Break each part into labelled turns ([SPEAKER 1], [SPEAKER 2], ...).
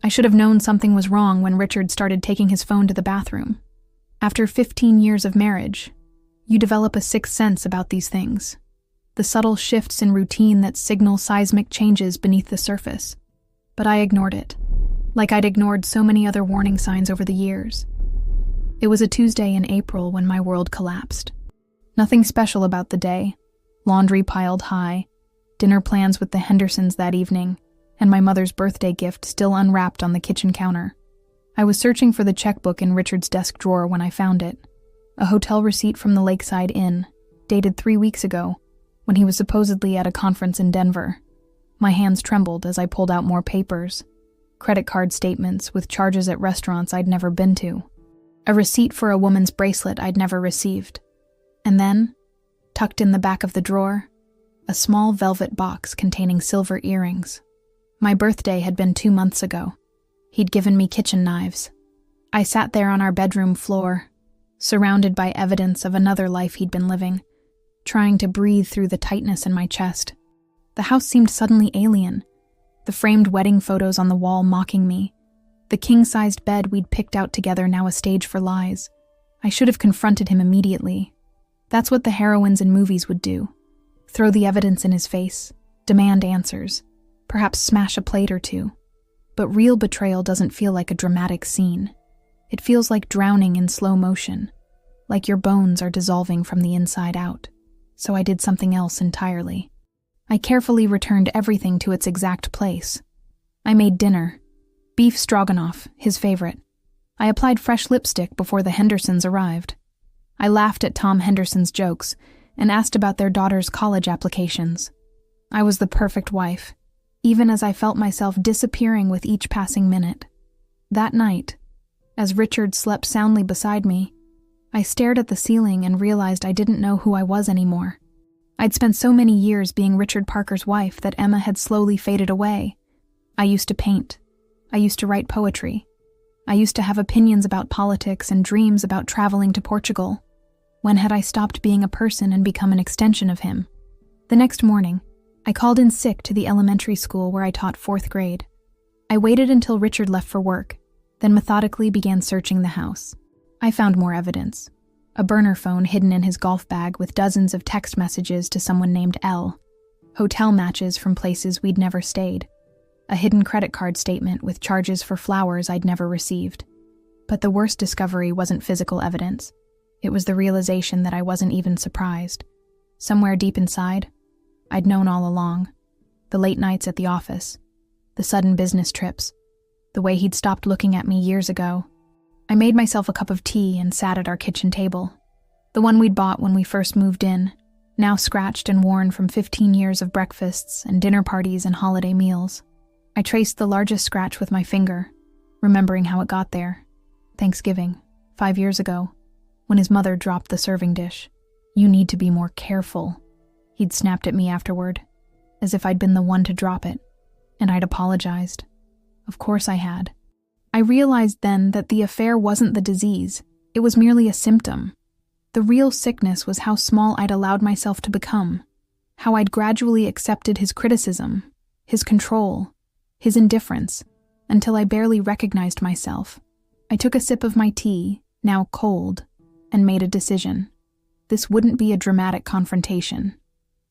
[SPEAKER 1] I should have known something was wrong when Richard started taking his phone to the bathroom. After 15 years of marriage, you develop a sixth sense about these things. The subtle shifts in routine that signal seismic changes beneath the surface. But I ignored it, like I'd ignored so many other warning signs over the years. It was a Tuesday in April when my world collapsed. Nothing special about the day. Laundry piled high, dinner plans with the Hendersons that evening, and my mother's birthday gift still unwrapped on the kitchen counter. I was searching for the checkbook in Richard's desk drawer when I found it. A hotel receipt from the Lakeside Inn, dated 3 weeks ago, when he was supposedly at a conference in Denver. My hands trembled as I pulled out more papers. Credit card statements with charges at restaurants I'd never been to. A receipt for a woman's bracelet I'd never received. And then, tucked in the back of the drawer, a small velvet box containing silver earrings. My birthday had been 2 months ago. He'd given me kitchen knives. I sat there on our bedroom floor, surrounded by evidence of another life he'd been living, trying to breathe through the tightness in my chest. The house seemed suddenly alien, the framed wedding photos on the wall mocking me, the king-sized bed we'd picked out together now a stage for lies. I should have confronted him immediately. That's what the heroines in movies would do. Throw the evidence in his face, demand answers, perhaps smash a plate or two. But real betrayal doesn't feel like a dramatic scene. It feels like drowning in slow motion, like your bones are dissolving from the inside out. So I did something else entirely. I carefully returned everything to its exact place. I made dinner. Beef stroganoff, his favorite. I applied fresh lipstick before the Hendersons arrived. I laughed at Tom Henderson's jokes and asked about their daughter's college applications. I was the perfect wife, even as I felt myself disappearing with each passing minute. That night, as Richard slept soundly beside me, I stared at the ceiling and realized I didn't know who I was anymore. I'd spent so many years being Richard Parker's wife that Emma had slowly faded away. I used to paint. I used to write poetry. I used to have opinions about politics and dreams about traveling to Portugal. When had I stopped being a person and become an extension of him? The next morning, I called in sick to the elementary school where I taught 4th grade. I waited until Richard left for work, then methodically began searching the house. I found more evidence. A burner phone hidden in his golf bag with dozens of text messages to someone named L. Hotel matches from places we'd never stayed. A hidden credit card statement with charges for flowers I'd never received. But the worst discovery wasn't physical evidence. It was the realization that I wasn't even surprised. Somewhere deep inside, I'd known all along. The late nights at the office, the sudden business trips, the way he'd stopped looking at me years ago. I made myself a cup of tea and sat at our kitchen table. The one we'd bought when we first moved in, now scratched and worn from 15 years of breakfasts and dinner parties and holiday meals. I traced the largest scratch with my finger, remembering how it got there. Thanksgiving, 5 years ago, when his mother dropped the serving dish. "You need to be more careful," he'd snapped at me afterward, as if I'd been the one to drop it, and I'd apologized. Of course I had. I realized then that the affair wasn't the disease, it was merely a symptom. The real sickness was how small I'd allowed myself to become, how I'd gradually accepted his criticism, his control, his indifference, until I barely recognized myself. I took a sip of my tea, now cold, and made a decision. This wouldn't be a dramatic confrontation.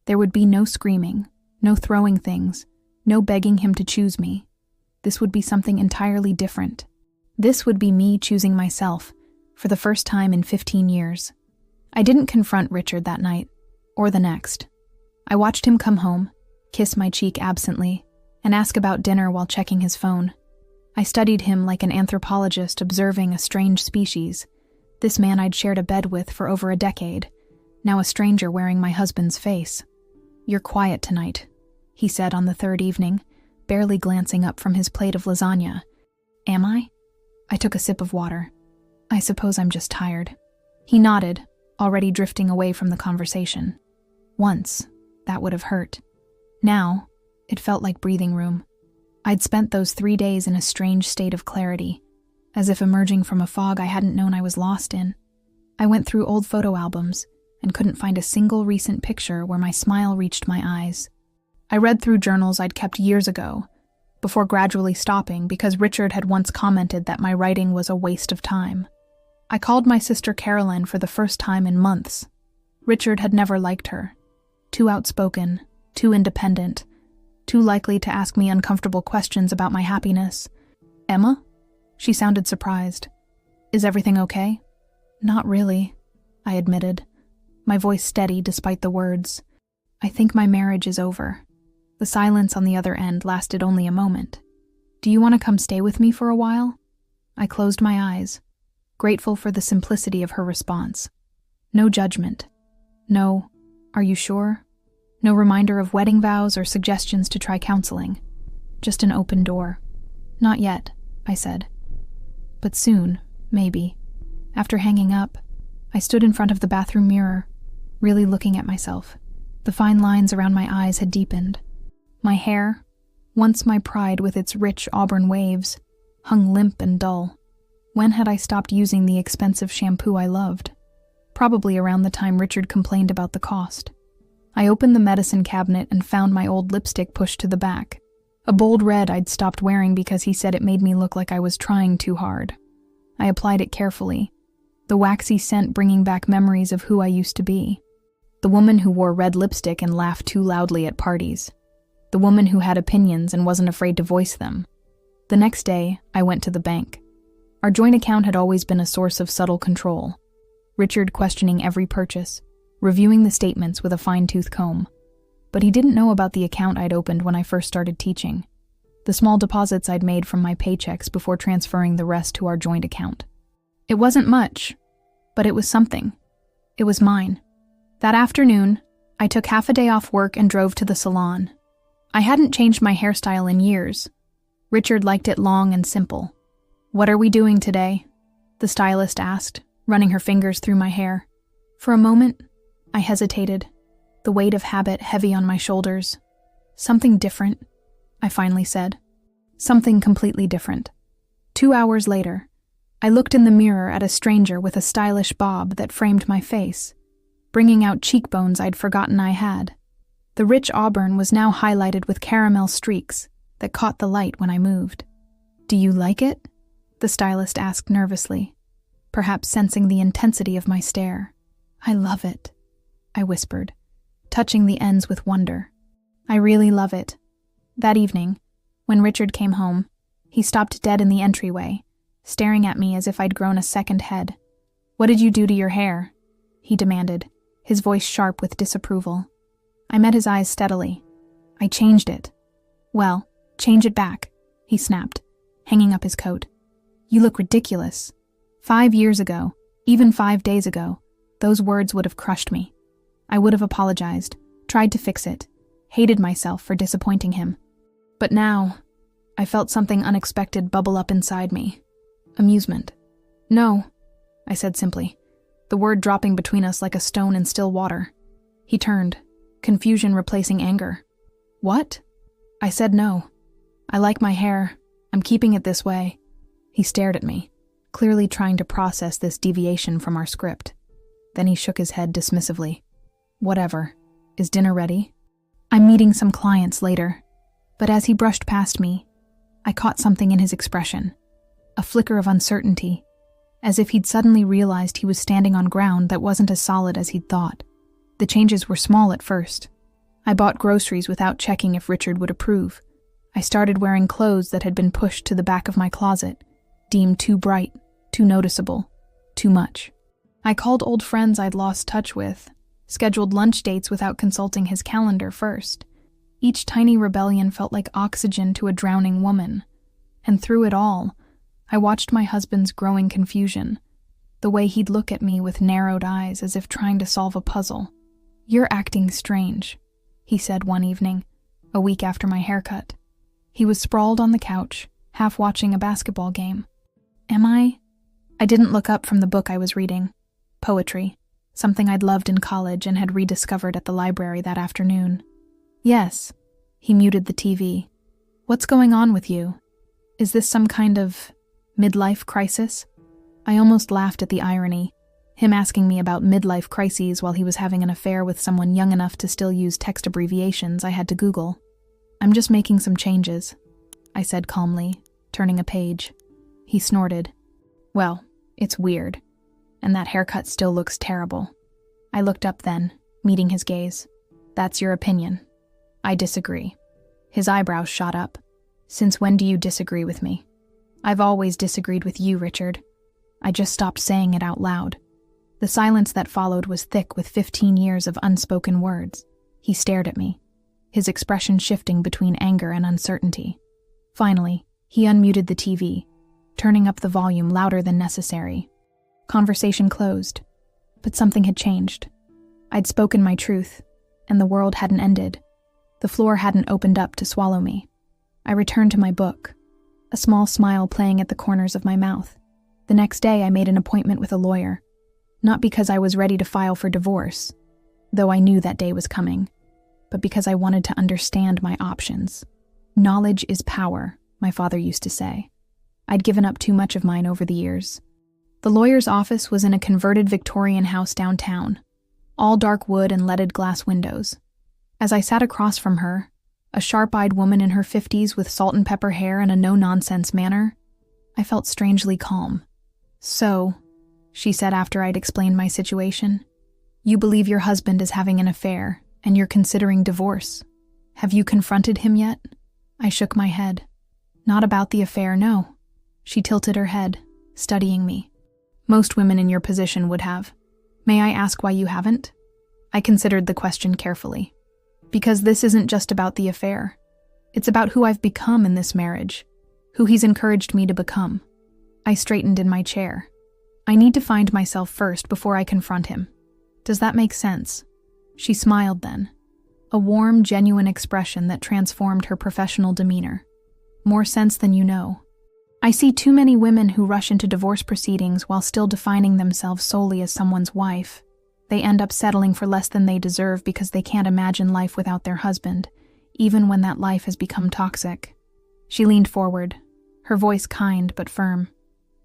[SPEAKER 1] There would be no screaming, no throwing things, no begging him to choose me. This would be something entirely different. This would be me choosing myself, for the first time in 15 years. I didn't confront Richard that night, or the next. I watched him come home, kiss my cheek absently, and ask about dinner while checking his phone. I studied him like an anthropologist observing a strange species. This man I'd shared a bed with for over a decade, now a stranger wearing my husband's face. "You're quiet tonight," he said on the 3rd evening, barely glancing up from his plate of lasagna. "Am I?" I took a sip of water. "I suppose I'm just tired." He nodded, already drifting away from the conversation. Once, that would have hurt. Now, it felt like breathing room. I'd spent those 3 days in a strange state of clarity, as if emerging from a fog I hadn't known I was lost in. I went through old photo albums and couldn't find a single recent picture where my smile reached my eyes. I read through journals I'd kept years ago, before gradually stopping because Richard had once commented that my writing was a waste of time. I called my sister Caroline for the first time in months. Richard had never liked her. Too outspoken, too independent, too likely to ask me uncomfortable questions about my happiness. "Emma?" She sounded surprised. "Is everything okay?" "Not really," I admitted, my voice steady despite the words. "I think my marriage is over." The silence on the other end lasted only a moment. "Do you want to come stay with me for a while?" I closed my eyes, grateful for the simplicity of her response. No judgment. No, "Are you sure?" No reminder of wedding vows or suggestions to try counseling. Just an open door. "Not yet," I said. "But soon, maybe." After hanging up, I stood in front of the bathroom mirror, really looking at myself. The fine lines around my eyes had deepened. My hair, once my pride with its rich auburn waves, hung limp and dull. When had I stopped using the expensive shampoo I loved? Probably around the time Richard complained about the cost. I opened the medicine cabinet and found my old lipstick pushed to the back. A bold red I'd stopped wearing because he said it made me look like I was trying too hard. I applied it carefully, the waxy scent bringing back memories of who I used to be. The woman who wore red lipstick and laughed too loudly at parties. The woman who had opinions and wasn't afraid to voice them. The next day, I went to the bank. Our joint account had always been a source of subtle control. Richard questioning every purchase, reviewing the statements with a fine-tooth comb. But he didn't know about the account I'd opened when I first started teaching. The small deposits I'd made from my paychecks before transferring the rest to our joint account. It wasn't much, but it was something. It was mine. That afternoon, I took half a day off work and drove to the salon. I hadn't changed my hairstyle in years. Richard liked it long and simple. "What are we doing today?" the stylist asked, running her fingers through my hair. For a moment, I hesitated, the weight of habit heavy on my shoulders. "Something different," I finally said. Something completely different. 2 hours later, I looked in the mirror at a stranger with a stylish bob that framed my face, bringing out cheekbones I'd forgotten I had. The rich auburn was now highlighted with caramel streaks that caught the light when I moved. "Do you like it?" the stylist asked nervously, perhaps sensing the intensity of my stare. "I love it," I whispered, touching the ends with wonder. "I really love it." That evening, when Richard came home, he stopped dead in the entryway, staring at me as if I'd grown a second head. "What did you do to your hair?" he demanded, his voice sharp with disapproval. I met his eyes steadily. "I changed it." "Well, change it back," he snapped, hanging up his coat. "You look ridiculous." 5 years ago, even 5 days ago, those words would have crushed me. I would have apologized, tried to fix it, hated myself for disappointing him. But now, I felt something unexpected bubble up inside me. Amusement. "No," I said simply, the word dropping between us like a stone in still water. He turned, confusion replacing anger. "What?" I said no. "I like my hair. I'm keeping it this way." He stared at me, clearly trying to process this deviation from our script. Then he shook his head dismissively. "Whatever. Is dinner ready?" "I'm meeting some clients later." But as he brushed past me, I caught something in his expression. A flicker of uncertainty, as if he'd suddenly realized he was standing on ground that wasn't as solid as he'd thought. The changes were small at first. I bought groceries without checking if Richard would approve. I started wearing clothes that had been pushed to the back of my closet, deemed too bright, too noticeable, too much. I called old friends I'd lost touch with, scheduled lunch dates without consulting his calendar first. Each tiny rebellion felt like oxygen to a drowning woman. And through it all, I watched my husband's growing confusion, the way he'd look at me with narrowed eyes as if trying to solve a puzzle. "You're acting strange," he said one evening, a week after my haircut. He was sprawled on the couch, half watching a basketball game. "Am I?" I didn't look up from the book I was reading. Poetry, something I'd loved in college and had rediscovered at the library that afternoon. "Yes." He muted the TV. "What's going on with you? Is this some kind of midlife crisis?" I almost laughed at the irony, him asking me about midlife crises while he was having an affair with someone young enough to still use text abbreviations I had to Google. "I'm just making some changes." I said calmly, turning a page. He snorted. Well, it's weird. And that haircut still looks terrible. I looked up then, meeting his gaze. That's your opinion. I disagree. His eyebrows shot up. Since when do you disagree with me? I've always disagreed with you, Richard. I just stopped saying it out loud. The silence that followed was thick with 15 years of unspoken words. He stared at me, his expression shifting between anger and uncertainty. Finally, he unmuted the TV, turning up the volume louder than necessary. Conversation closed, but something had changed. I'd spoken my truth, and the world hadn't ended. The floor hadn't opened up to swallow me. I returned to my book, a small smile playing at the corners of my mouth. The next day, I made an appointment with a lawyer, not because I was ready to file for divorce, though I knew that day was coming, but because I wanted to understand my options. Knowledge is power, my father used to say. I'd given up too much of mine over the years. The lawyer's office was in a converted Victorian house downtown, all dark wood and leaded glass windows. As I sat across from her, a sharp-eyed woman in her 50s with salt and pepper hair and a no-nonsense manner, I felt strangely calm. So, she said after I'd explained my situation, you believe your husband is having an affair, and you're considering divorce. Have you confronted him yet? I shook my head. Not about the affair, no. She tilted her head, studying me. Most women in your position would have. May I ask why you haven't? I considered the question carefully. Because this isn't just about the affair. It's about who I've become in this marriage, who he's encouraged me to become. I straightened in my chair. I need to find myself first before I confront him. Does that make sense? She smiled then, a warm, genuine expression that transformed her professional demeanor. More sense than you know. I see too many women who rush into divorce proceedings while still defining themselves solely as someone's wife. They end up settling for less than they deserve because they can't imagine life without their husband, even when that life has become toxic. She leaned forward, her voice kind but firm.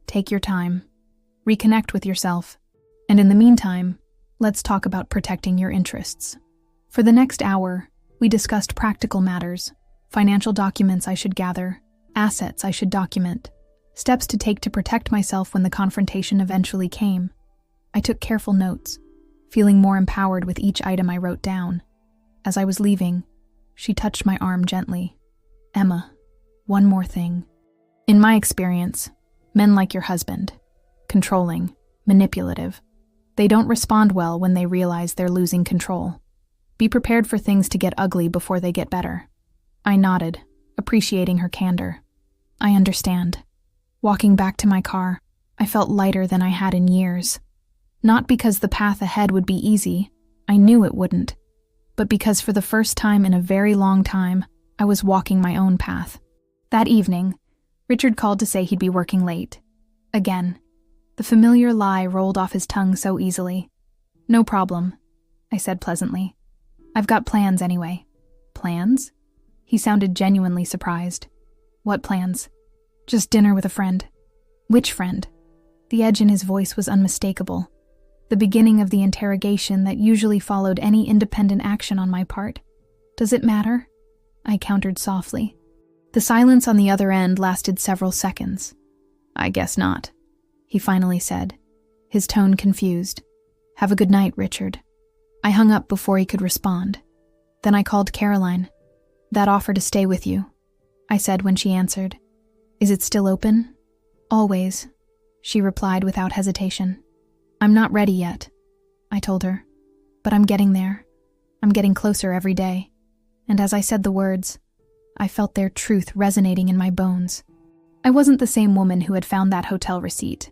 [SPEAKER 1] Take your time. Reconnect with yourself. And in the meantime, let's talk about protecting your interests. For the next hour, we discussed practical matters, financial documents I should gather, assets I should document, steps to take to protect myself when the confrontation eventually came. I took careful notes, feeling more empowered with each item I wrote down. As I was leaving, she touched my arm gently. Emma, one more thing. In my experience, men like your husband, controlling, manipulative, they don't respond well when they realize they're losing control. Be prepared for things to get ugly before they get better. I nodded, appreciating her candor. I understand. Walking back to my car, I felt lighter than I had in years. Not because the path ahead would be easy, I knew it wouldn't, but because for the first time in a very long time, I was walking my own path. That evening, Richard called to say he'd be working late. Again, the familiar lie rolled off his tongue so easily. No problem, I said pleasantly. I've got plans anyway. Plans? He sounded genuinely surprised. What plans? Just dinner with a friend. Which friend? The edge in his voice was unmistakable. The beginning of the interrogation that usually followed any independent action on my part. Does it matter? I countered softly. The silence on the other end lasted several seconds. I guess not, he finally said, his tone confused. Have a good night, Richard. I hung up before he could respond. Then I called Caroline. That offer to stay with you, I said when she answered. Is it still open? Always, she replied without hesitation. I'm not ready yet, I told her, but I'm getting there. I'm getting closer every day. And as I said the words, I felt their truth resonating in my bones. I wasn't the same woman who had found that hotel receipt.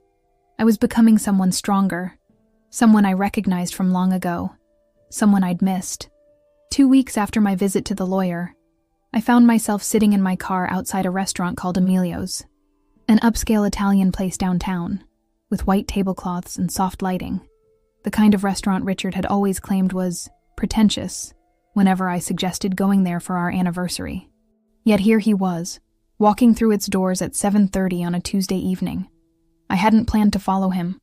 [SPEAKER 1] I was becoming someone stronger, someone I recognized from long ago, someone I'd missed. 2 weeks after my visit to the lawyer, I found myself sitting in my car outside a restaurant called Emilio's, an upscale Italian place downtown, with white tablecloths and soft lighting, the kind of restaurant Richard had always claimed was pretentious whenever I suggested going there for our anniversary. Yet here he was, walking through its doors at 7:30 on a Tuesday evening. I hadn't planned to follow him.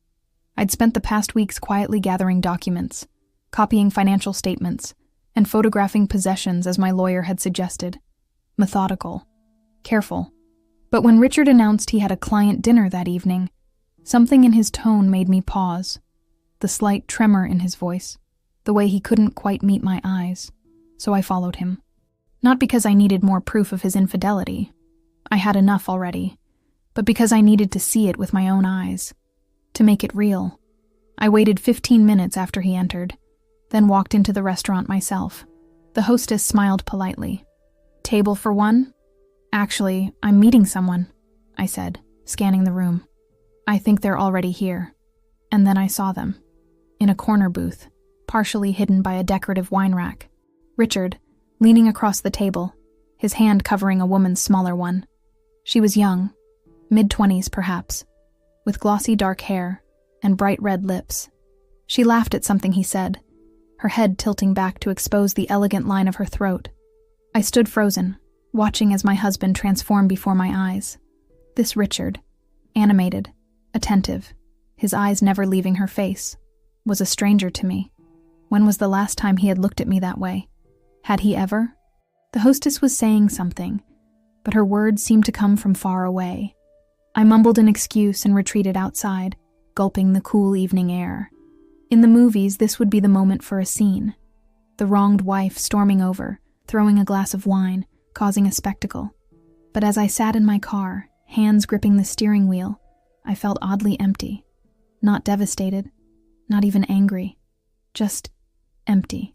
[SPEAKER 1] I'd spent the past weeks quietly gathering documents, copying financial statements, and photographing possessions as my lawyer had suggested. Methodical. careful. But when Richard announced he had a client dinner that evening, something in his tone made me pause. The slight tremor in his voice, the way he couldn't quite meet my eyes. So I followed him. Not because I needed more proof of his infidelity. I had enough already. But because I needed to see it with my own eyes. To make it real. I waited 15 minutes after he entered, then walked into the restaurant myself. The hostess smiled politely. "Table for one?" "Actually, I'm meeting someone," I said, scanning the room. "I think they're already here." And then I saw them. In a corner booth, partially hidden by a decorative wine rack. Richard, leaning across the table, his hand covering a woman's smaller one. She was young, mid-20s perhaps, with glossy dark hair and bright red lips. She laughed at something he said, her head tilting back to expose the elegant line of her throat. I stood frozen, watching as my husband transformed before my eyes. This Richard, animated, attentive, his eyes never leaving her face, was a stranger to me. When was the last time he had looked at me that way? Had he ever? The hostess was saying something, but her words seemed to come from far away. I mumbled an excuse and retreated outside, gulping the cool evening air. In the movies, this would be the moment for a scene. The wronged wife storming over, throwing a glass of wine, causing a spectacle. But as I sat in my car, hands gripping the steering wheel, I felt oddly empty. Not devastated, not even angry, just empty.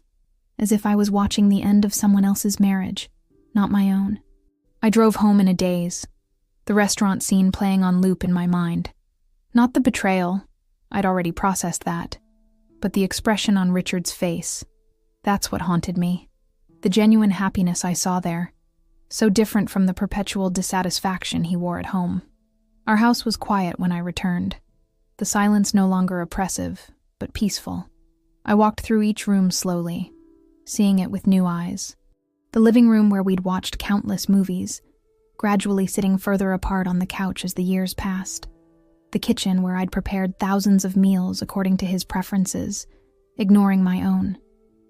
[SPEAKER 1] As if I was watching the end of someone else's marriage, not my own. I drove home in a daze, the restaurant scene playing on loop in my mind. Not the betrayal, I'd already processed that, but the expression on Richard's face. That's what haunted me. The genuine happiness I saw there, so different from the perpetual dissatisfaction he wore at home. Our house was quiet when I returned, the silence no longer oppressive, but peaceful. I walked through each room slowly, seeing it with new eyes. The living room where we'd watched countless movies, gradually sitting further apart on the couch as the years passed. The kitchen where I'd prepared thousands of meals according to his preferences, ignoring my own.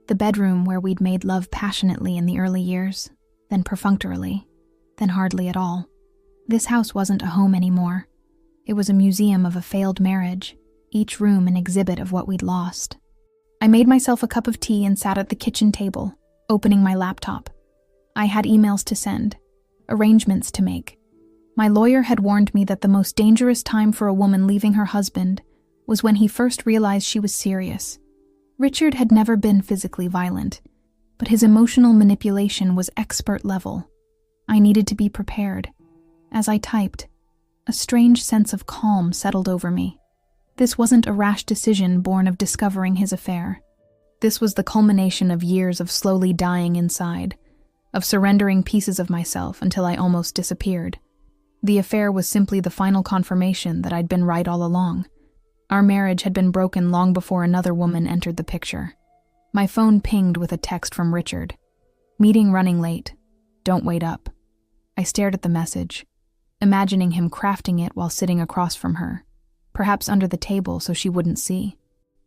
[SPEAKER 1] The bedroom where we'd made love passionately in the early years, then perfunctorily, then hardly at all. This house wasn't a home anymore. It was a museum of a failed marriage, each room an exhibit of what we'd lost. I made myself a cup of tea and sat at the kitchen table, opening my laptop. I had emails to send, arrangements to make. My lawyer had warned me that the most dangerous time for a woman leaving her husband was when he first realized she was serious. Richard had never been physically violent, but his emotional manipulation was expert level. I needed to be prepared. As I typed, a strange sense of calm settled over me. This wasn't a rash decision born of discovering his affair. This was the culmination of years of slowly dying inside, of surrendering pieces of myself until I almost disappeared. The affair was simply the final confirmation that I'd been right all along. Our marriage had been broken long before another woman entered the picture. My phone pinged with a text from Richard. "Meeting running late. Don't wait up." I stared at the message, imagining him crafting it while sitting across from her, perhaps under the table so she wouldn't see.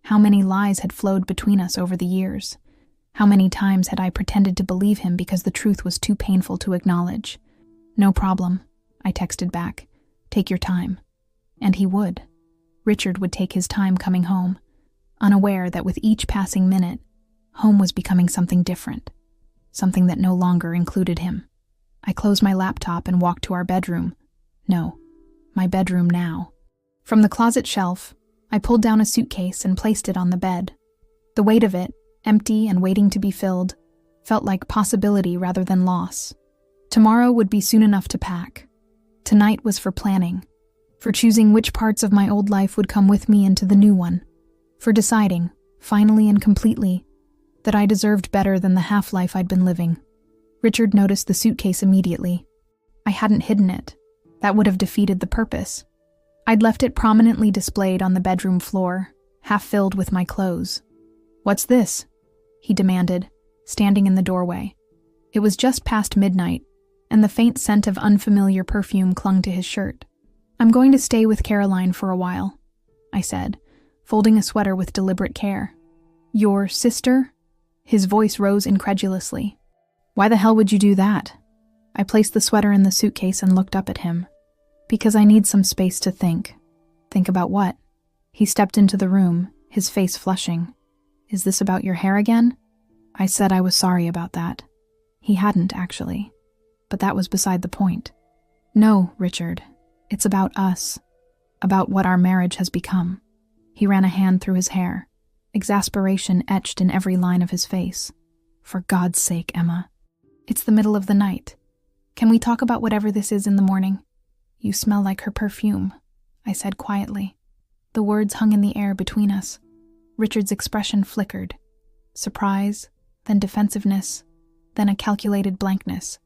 [SPEAKER 1] How many lies had flowed between us over the years? How many times had I pretended to believe him because the truth was too painful to acknowledge? "No problem," I texted back. "Take your time." And he would. Richard would take his time coming home, unaware that with each passing minute, home was becoming something different, something that no longer included him. I closed my laptop and walked to our bedroom. No, my bedroom now. From the closet shelf, I pulled down a suitcase and placed it on the bed. The weight of it, empty and waiting to be filled, felt like possibility rather than loss. Tomorrow would be soon enough to pack. Tonight was for planning, for choosing which parts of my old life would come with me into the new one, for deciding, finally and completely, that I deserved better than the half-life I'd been living. Richard noticed the suitcase immediately. I hadn't hidden it. That would have defeated the purpose. I'd left it prominently displayed on the bedroom floor, half filled with my clothes. "What's this?" he demanded, standing in the doorway. It was just past midnight, and the faint scent of unfamiliar perfume clung to his shirt. "I'm going to stay with Caroline for a while," I said, folding a sweater with deliberate care. "Your sister?" His voice rose incredulously. "Why the hell would you do that?" I placed the sweater in the suitcase and looked up at him. Because I need some space to think. Think about what? He stepped into the room, his face flushing. Is this about your hair again? I said I was sorry about that. He hadn't, actually. But that was beside the point. No, Richard. It's about us. About what our marriage has become. He ran a hand through his hair, exasperation etched in every line of his face. For God's sake, Emma. It's the middle of the night. Can we talk about whatever this is in the morning? You smell like her perfume, I said quietly. The words hung in the air between us. Richard's expression flickered. Surprise, then defensiveness, then a calculated blankness.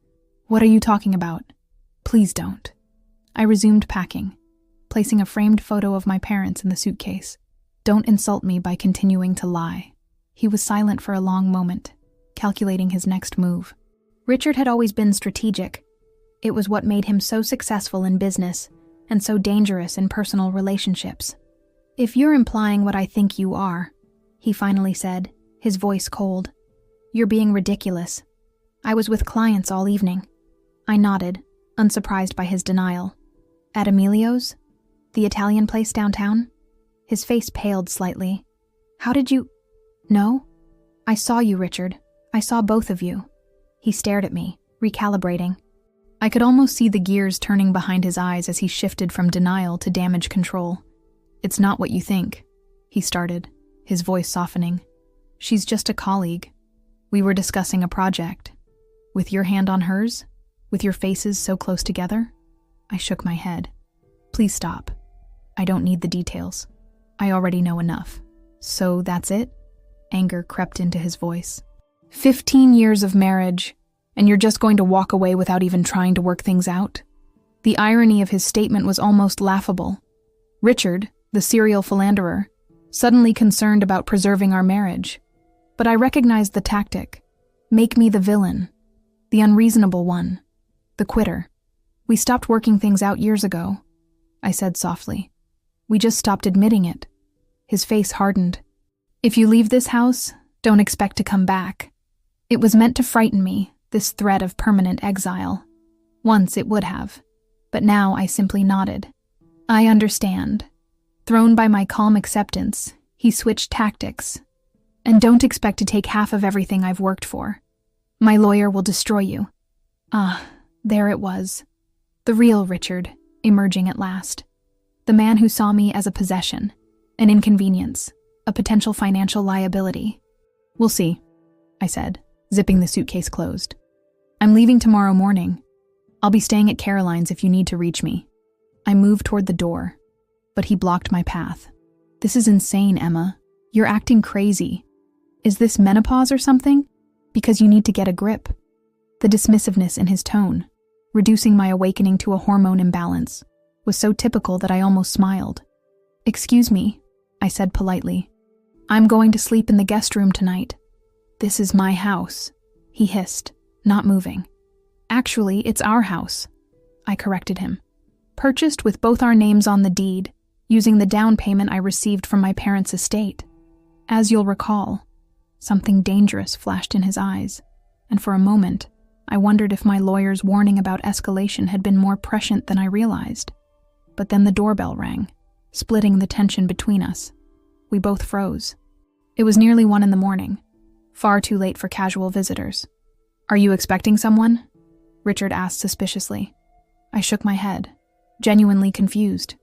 [SPEAKER 1] What are you talking about? Please don't. I resumed packing, placing a framed photo of my parents in the suitcase. Don't insult me by continuing to lie. He was silent for a long moment, calculating his next move. Richard had always been strategic. It was what made him so successful in business and so dangerous in personal relationships. If you're implying what I think you are, he finally said, his voice cold, you're being ridiculous. I was with clients all evening. I nodded, unsurprised by his denial. At Emilio's? The Italian place downtown? His face paled slightly. How did you... No? I saw you, Richard. I saw both of you. He stared at me, recalibrating. I could almost see the gears turning behind his eyes as he shifted from denial to damage control. It's not what you think, he started, his voice softening. She's just a colleague. We were discussing a project. With your hand on hers? With your faces so close together? I shook my head. Please stop. I don't need the details. I already know enough. So that's it? Anger crept into his voice. 15 years of marriage, and you're just going to walk away without even trying to work things out? The irony of his statement was almost laughable. Richard, the serial philanderer, suddenly concerned about preserving our marriage. But I recognized the tactic. Make me the villain. The unreasonable one. The quitter. We stopped working things out years ago, I said softly. We just stopped admitting it. His face hardened. If you leave this house, don't expect to come back. It was meant to frighten me, this threat of permanent exile. Once it would have, but now I simply nodded. I understand. Thrown by my calm acceptance, he switched tactics. And don't expect to take half of everything I've worked for. My lawyer will destroy you. Ah, there it was. The real Richard, emerging at last. The man who saw me as a possession, an inconvenience, a potential financial liability. We'll see, I said, zipping the suitcase closed. I'm leaving tomorrow morning. I'll be staying at Caroline's if you need to reach me. I moved toward the door, but he blocked my path. This is insane, Emma. You're acting crazy. Is this menopause or something? Because you need to get a grip. The dismissiveness in his tone, reducing my awakening to a hormone imbalance, was so typical that I almost smiled. Excuse me, I said politely. I'm going to sleep in the guest room tonight. This is my house, he hissed, not moving. Actually, it's our house, I corrected him. Purchased with both our names on the deed, using the down payment I received from my parents' estate. As you'll recall, something dangerous flashed in his eyes, and for a moment, I wondered if my lawyer's warning about escalation had been more prescient than I realized. But then the doorbell rang, splitting the tension between us. We both froze. It was nearly 1 a.m, far too late for casual visitors. Are you expecting someone? Richard asked suspiciously. I shook my head, genuinely confused.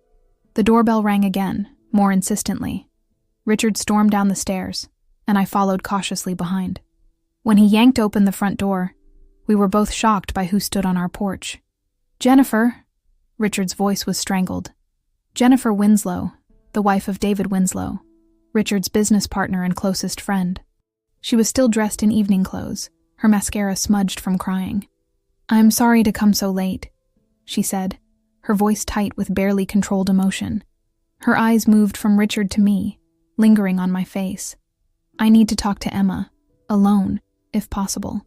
[SPEAKER 1] The doorbell rang again, more insistently. Richard stormed down the stairs, and I followed cautiously behind. When he yanked open the front door, we were both shocked by who stood on our porch. Jennifer! Richard's voice was strangled. Jennifer Winslow, the wife of David Winslow, Richard's business partner and closest friend. She was still dressed in evening clothes, her mascara smudged from crying. I'm sorry to come so late, she said, her voice tight with barely controlled emotion. Her eyes moved from Richard to me, lingering on my face. I need to talk to Emma, alone, if possible.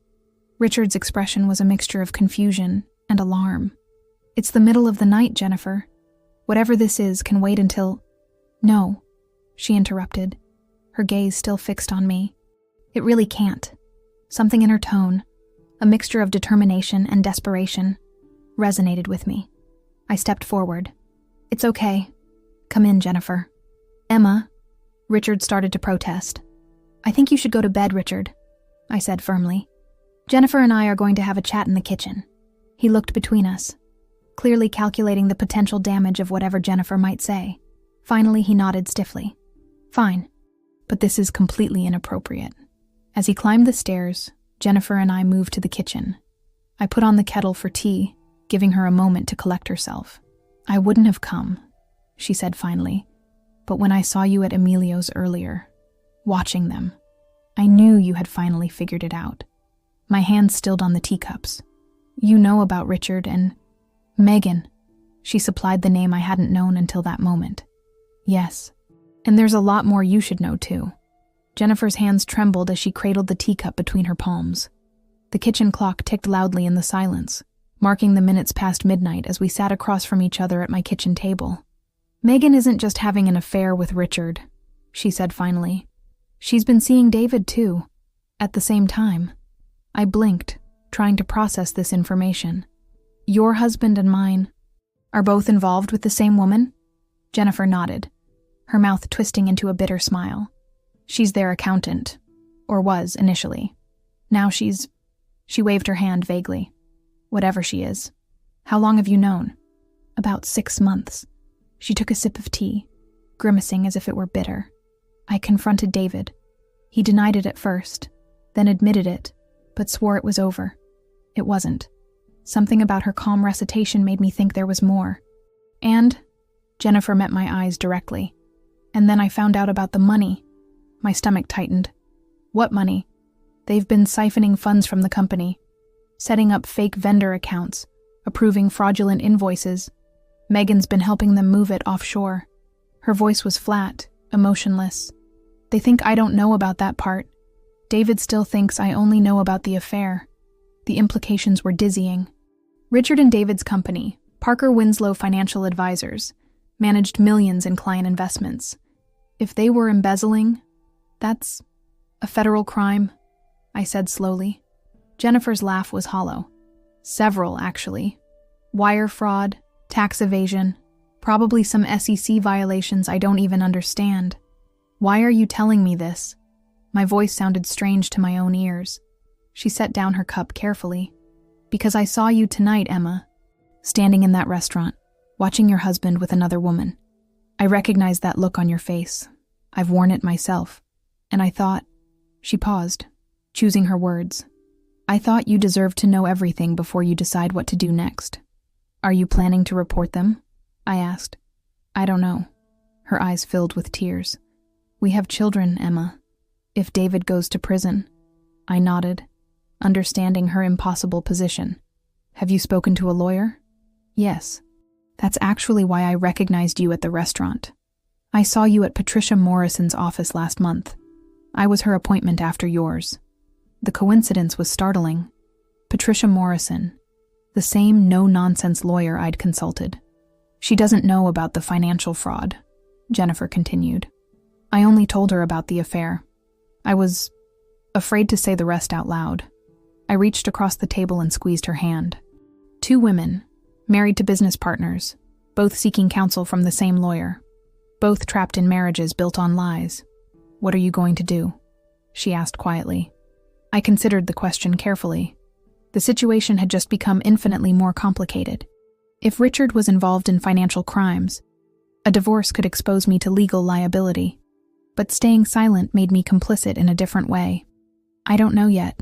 [SPEAKER 1] Richard's expression was a mixture of confusion and alarm. It's the middle of the night, Jennifer. Whatever this is can wait until... No, she interrupted, her gaze still fixed on me. It really can't. Something in her tone, a mixture of determination and desperation, resonated with me. I stepped forward. "It's okay. Come in, Jennifer." "Emma," Richard started to protest. "I think you should go to bed, Richard," I said firmly. "Jennifer and I are going to have a chat in the kitchen." He looked between us, clearly calculating the potential damage of whatever Jennifer might say. Finally, he nodded stiffly. "Fine, but this is completely inappropriate." As he climbed the stairs, Jennifer and I moved to the kitchen. I put on the kettle for tea, giving her a moment to collect herself. "I wouldn't have come," she said finally, "but when I saw you at Emilio's earlier, watching them, I knew you had finally figured it out." My hands stilled on the teacups. "You know about Richard and Megan." She supplied the name I hadn't known until that moment. "Yes, and there's a lot more you should know too." Jennifer's hands trembled as she cradled the teacup between her palms. The kitchen clock ticked loudly in the silence, marking the minutes past midnight as we sat across from each other at my kitchen table. "Megan isn't just having an affair with Richard," she said finally. "She's been seeing David too, at the same time." I blinked, trying to process this information. "Your husband and mine are both involved with the same woman?" Jennifer nodded, her mouth twisting into a bitter smile. "She's their accountant, or was initially. Now she waved her hand vaguely. "Whatever she is. How long have you known?" "About 6 months." She took a sip of tea, grimacing as if it were bitter. "I confronted David. He denied it at first, then admitted it, but swore it was over. It wasn't. Something about her calm recitation made me think there was more. And," Jennifer met my eyes directly, "and then I found out about the money." My stomach tightened. "What money?" "They've been siphoning funds from the company, setting up fake vendor accounts, approving fraudulent invoices. Megan's been helping them move it offshore." Her voice was flat, emotionless. "They think I don't know about that part. David still thinks I only know about the affair." The implications were dizzying. Richard and David's company, Parker Winslow Financial Advisors, managed millions in client investments. If they were embezzling, that's a federal crime, I said slowly. Jennifer's laugh was hollow. "Several, actually. Wire fraud, tax evasion, probably some SEC violations I don't even understand." "Why are you telling me this?" My voice sounded strange to my own ears. She set down her cup carefully. "Because I saw you tonight, Emma, standing in that restaurant, watching your husband with another woman. I recognized that look on your face. I've worn it myself. And I thought..." She paused, choosing her words. "I thought you deserved to know everything before you decide what to do next." "Are you planning to report them?" I asked. "I don't know." Her eyes filled with tears. "We have children, Emma. If David goes to prison..." I nodded, understanding her impossible position. "Have you spoken to a lawyer?" "Yes. That's actually why I recognized you at the restaurant. I saw you at Patricia Morrison's office last month. I was her appointment after yours. The coincidence was startling. Patricia Morrison, the same no-nonsense lawyer I'd consulted. She doesn't know about the financial fraud," Jennifer continued. "I only told her about the affair. I was afraid to say the rest out loud." I reached across the table and squeezed her hand. "2 women, married to business partners, both seeking counsel from the same lawyer. Both trapped in marriages built on lies. What are you going to do?" she asked quietly. I considered the question carefully. The situation had just become infinitely more complicated. If Richard was involved in financial crimes, a divorce could expose me to legal liability. But staying silent made me complicit in a different way. "I don't know yet,"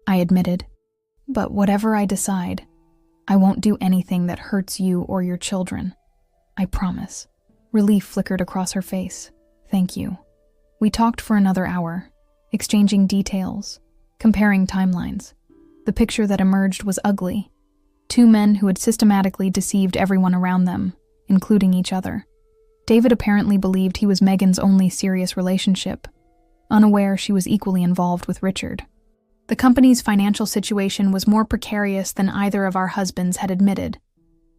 [SPEAKER 1] I admitted. "But whatever I decide, I won't do anything that hurts you or your children. I promise." Relief flickered across her face. "Thank you." We talked for another hour, exchanging details, comparing timelines. The picture that emerged was ugly. 2 men who had systematically deceived everyone around them, including each other. David apparently believed he was Megan's only serious relationship, unaware she was equally involved with Richard. The company's financial situation was more precarious than either of our husbands had admitted,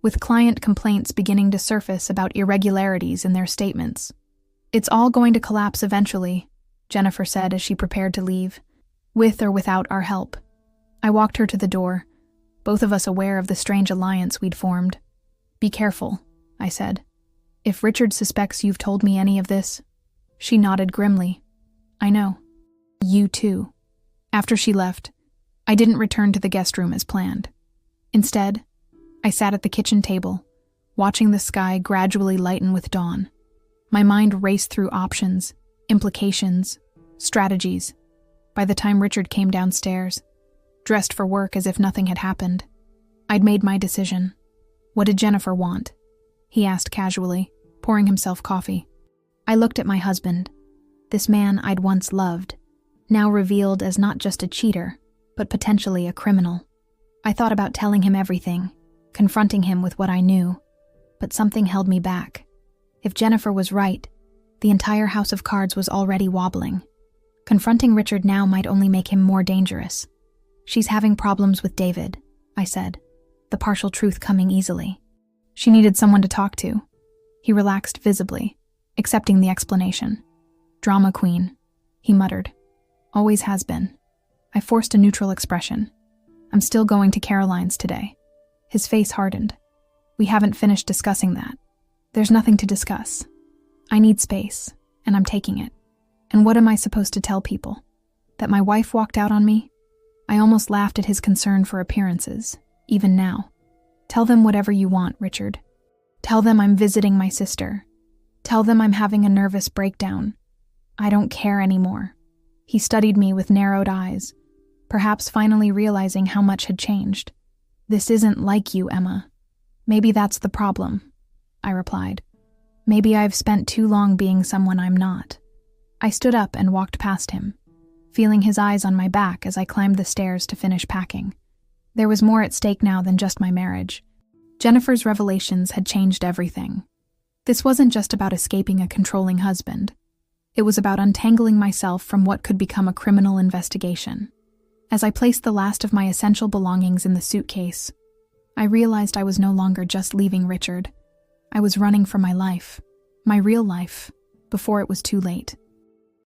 [SPEAKER 1] with client complaints beginning to surface about irregularities in their statements. "It's all going to collapse eventually," Jennifer said as she prepared to leave, "with or without our help. I walked her to the door, both of us aware of the strange alliance we'd formed. "Be careful," I said. "If Richard suspects you've told me any of this..." She nodded grimly. "I know. You too." After she left, I didn't return to the guest room as planned. Instead, I sat at the kitchen table, watching the sky gradually lighten with dawn. My mind raced through options, implications, strategies. By the time Richard came downstairs, dressed for work as if nothing had happened, I'd made my decision. "What did Jennifer want?" he asked casually, pouring himself coffee. I looked at my husband, this man I'd once loved, now revealed as not just a cheater, but potentially a criminal. I thought about telling him everything, confronting him with what I knew, but something held me back. If Jennifer was right, the entire house of cards was already wobbling. Confronting Richard now might only make him more dangerous. "She's having problems with David," I said, the partial truth coming easily. She needed someone to talk to. He relaxed visibly, accepting the explanation. "Drama queen," he muttered. "Always has been." I forced a neutral expression. "I'm still going to Caroline's today." His face hardened. "We haven't finished discussing that." "There's nothing to discuss. I need space, and I'm taking it. And what am I supposed to tell people? That my wife walked out on me?" I almost laughed at his concern for appearances, even now. "Tell them whatever you want, Richard. Tell them I'm visiting my sister. Tell them I'm having a nervous breakdown. I don't care anymore." He studied me with narrowed eyes, perhaps finally realizing how much had changed. "This isn't like you, Emma." "Maybe that's the problem," I replied. "Maybe I've spent too long being someone I'm not." I stood up and walked past him, feeling his eyes on my back as I climbed the stairs to finish packing. There was more at stake now than just my marriage. Jennifer's revelations had changed everything. This wasn't just about escaping a controlling husband. It was about untangling myself from what could become a criminal investigation. As I placed the last of my essential belongings in the suitcase, I realized I was no longer just leaving Richard. I was running for my life, my real life, before it was too late.